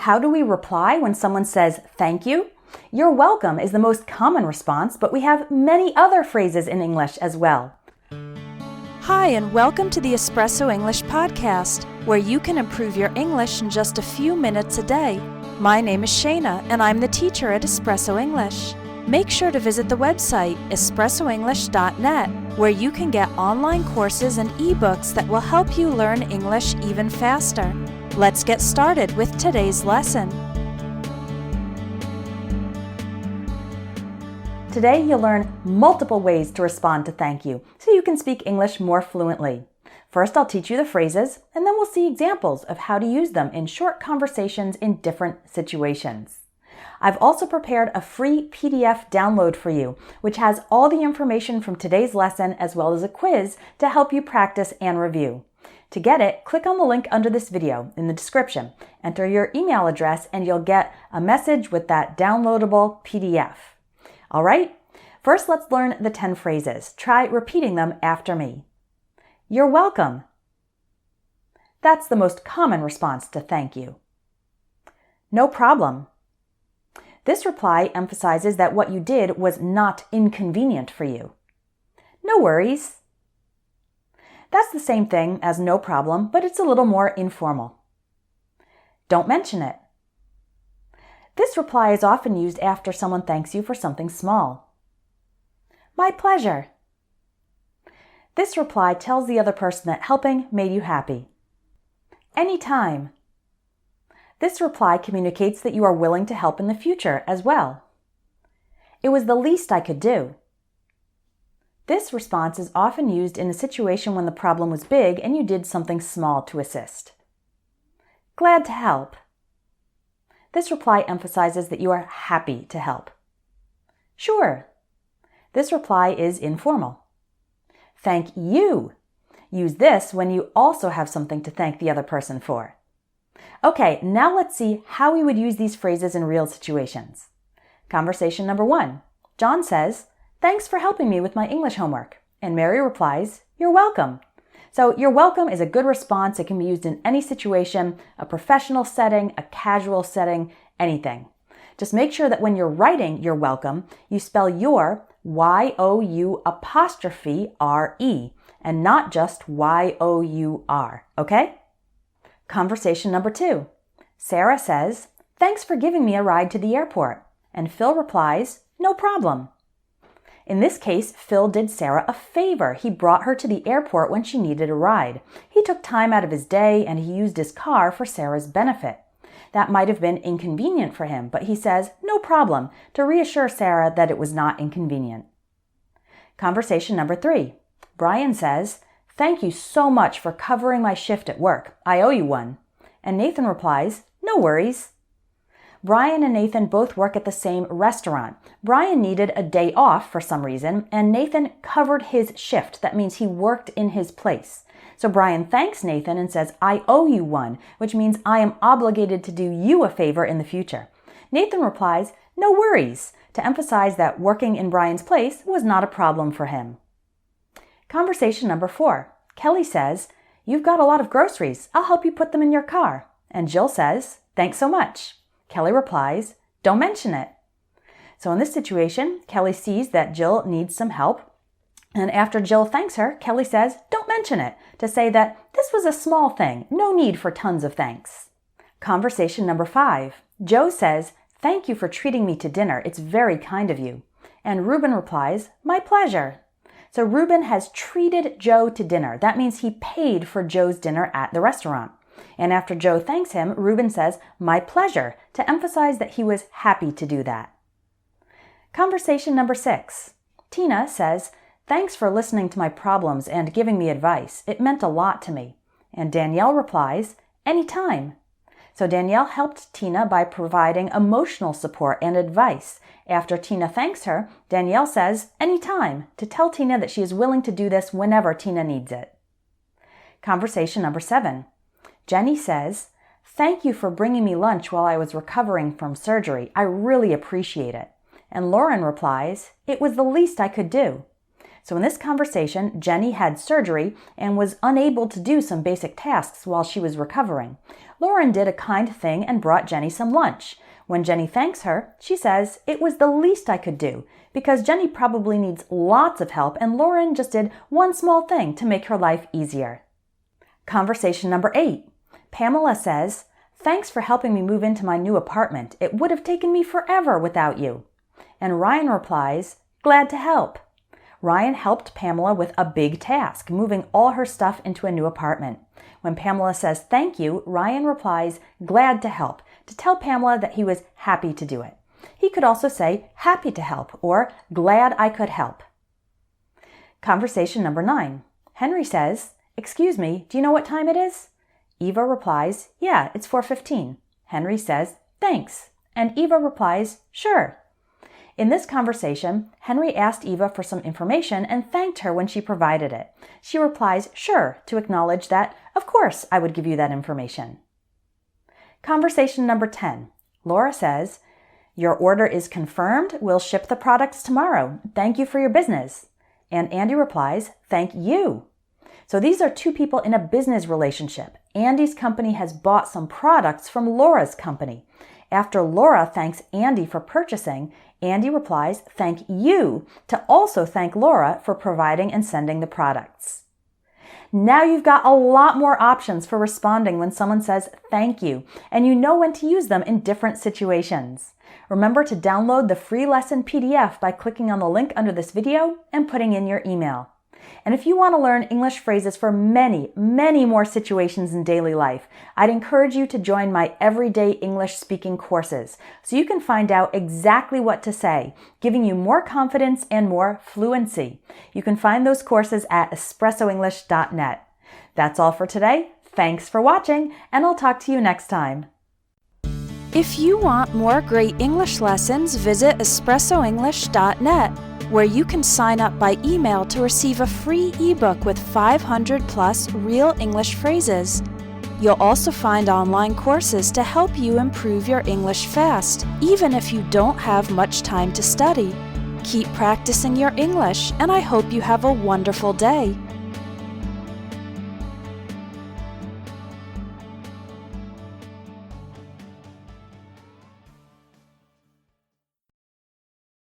How do we reply when someone says thank you? You're welcome is the most common response, but we have many other phrases in English as well. Hi, and welcome to the Espresso English podcast, where you can improve your English in just a few minutes a day. My name is Shayna, and I'm the teacher at Espresso English. Make sure to visit the website espressoenglish.net, where you can get online courses and ebooks that will help you learn English even faster. Let's get started with today's lesson. Today you'll learn multiple ways to respond to thank you so you can speak English more fluently. First, I'll teach you the phrases, and then we'll see examples of how to use them in short conversations in different situations. I've also prepared a free PDF download for you, which has all the information from today's lesson as well as a quiz to help you practice and review. To get it, click on the link under this video in the description. Enter your email address and you'll get a message with that downloadable PDF. All right, first let's learn the 10 phrases. Try repeating them after me. You're welcome. That's the most common response to thank you. No problem. This reply emphasizes that what you did was not inconvenient for you. No worries. That's the same thing as no problem, but it's a little more informal. Don't mention it. This reply is often used after someone thanks you for something small. My pleasure. This reply tells the other person that helping made you happy. Anytime. This reply communicates that you are willing to help in the future as well. It was the least I could do. This response is often used in a situation when the problem was big and you did something small to assist. Glad to help. This reply emphasizes that you are happy to help. Sure. This reply is informal. Thank you. Use this when you also have something to thank the other person for. Okay, now let's see how we would use these phrases in real situations. Conversation number 1. John says, "Thanks for helping me with my English homework." And Mary replies, "You're welcome." So you're welcome is a good response. It can be used in any situation, a professional setting, a casual setting, anything. Just make sure that when you're writing you're welcome, you spell your Y-O-U''re and not just Y-O-U-R, okay? Conversation number 2. Sarah says, "Thanks for giving me a ride to the airport." And Phil replies, "No problem." In this case, Phil did Sarah a favor. He brought her to the airport when she needed a ride. He took time out of his day and he used his car for Sarah's benefit. That might have been inconvenient for him, but he says, "No problem," to reassure Sarah that it was not inconvenient. Conversation number 3. Brian says, "Thank you so much for covering my shift at work. I owe you one." And Nathan replies, "No worries." Brian and Nathan both work at the same restaurant. Brian needed a day off for some reason, and Nathan covered his shift. That means he worked in his place. So Brian thanks Nathan and says, "I owe you one," which means I am obligated to do you a favor in the future. Nathan replies, "No worries," to emphasize that working in Brian's place was not a problem for him. Conversation number 4. Kelly says, "You've got a lot of groceries. I'll help you put them in your car." And Jill says, "Thanks so much." Kelly replies, "Don't mention it." So in this situation, Kelly sees that Jill needs some help. And after Jill thanks her, Kelly says, "Don't mention it," to say that this was a small thing, no need for tons of thanks. Conversation number 5. Joe says, "Thank you for treating me to dinner. It's very kind of you." And Ruben replies, "My pleasure." So Ruben has treated Joe to dinner. That means he paid for Joe's dinner at the restaurant. And after Joe thanks him, Ruben says, "My pleasure," to emphasize that he was happy to do that. Conversation number 6. Tina says, "Thanks for listening to my problems and giving me advice. It meant a lot to me." And Danielle replies, "Anytime." So Danielle helped Tina by providing emotional support and advice. After Tina thanks her, Danielle says, "Anytime," to tell Tina that she is willing to do this whenever Tina needs it. Conversation number 7. Jenny says, "Thank you for bringing me lunch while I was recovering from surgery. I really appreciate it." And Lauren replies, "It was the least I could do." So in this conversation, Jenny had surgery and was unable to do some basic tasks while she was recovering. Lauren did a kind thing and brought Jenny some lunch. When Jenny thanks her, she says, "It was the least I could do," because Jenny probably needs lots of help and Lauren just did one small thing to make her life easier. Conversation number 8. Pamela says, "Thanks for helping me move into my new apartment. It would have taken me forever without you." And Ryan replies, "Glad to help." Ryan helped Pamela with a big task, moving all her stuff into a new apartment. When Pamela says thank you, Ryan replies, "Glad to help," to tell Pamela that he was happy to do it. He could also say happy to help or glad I could help. Conversation number 9. Henry says, "Excuse me, do you know what time it is?" Eva replies, "Yeah, it's 4:15. Henry says, "Thanks." And Eva replies, "Sure." In this conversation, Henry asked Eva for some information and thanked her when she provided it. She replies, "Sure," to acknowledge that, of course, I would give you that information. Conversation number 10. Laura says, "Your order is confirmed. We'll ship the products tomorrow. Thank you for your business." And Andy replies, "Thank you." So these are two people in a business relationship. Andy's company has bought some products from Laura's company. After Laura thanks Andy for purchasing, Andy replies, "Thank you," to also thank Laura for providing and sending the products. Now you've got a lot more options for responding when someone says thank you, and you know when to use them in different situations. Remember to download the free lesson PDF by clicking on the link under this video and putting in your email. And if you want to learn English phrases for many, many more situations in daily life, I'd encourage you to join my everyday English speaking courses so you can find out exactly what to say, giving you more confidence and more fluency. You can find those courses at espressoenglish.net. That's all for today. Thanks for watching, and I'll talk to you next time. If you want more great English lessons, visit espressoenglish.net, where you can sign up by email to receive a free ebook with 500 plus real English phrases. You'll also find online courses to help you improve your English fast, even if you don't have much time to study. Keep practicing your English, and I hope you have a wonderful day.